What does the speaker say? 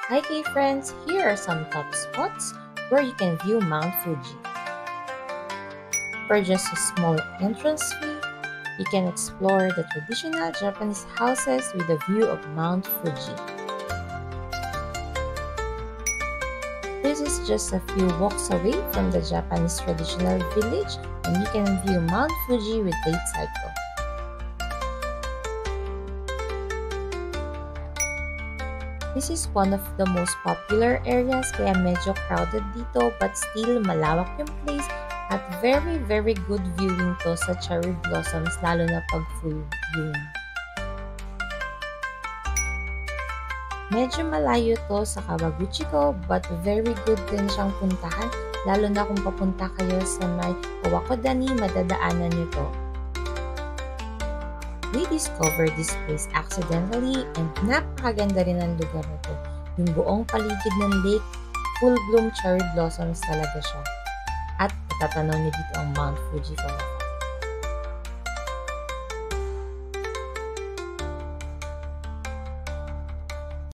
Hi friends, here are some top spots where you can view Mount Fuji. For just a small entrance fee, you can explore the traditional Japanese houses with a view of Mount Fuji. This is just a few walks away from the Japanese traditional village, and you can view Mount Fuji with Date Cycle. This is one of the most popular areas kaya medyo crowded dito but still malawak yung place at very good viewing to sa cherry blossoms lalo na pag full bloom. Medyo malayo to sa Kawaguchiko but very good din siyang puntahan lalo na kung papunta kayo sa may Kawakodani, madadaanan nyo to. We discovered this place accidentally and napakaganda rin ang lugar na to. Yung buong paligid ng lake, full bloom cherry blossoms talaga siya. At matatanaw niyo dito ang Mount Fuji from afar.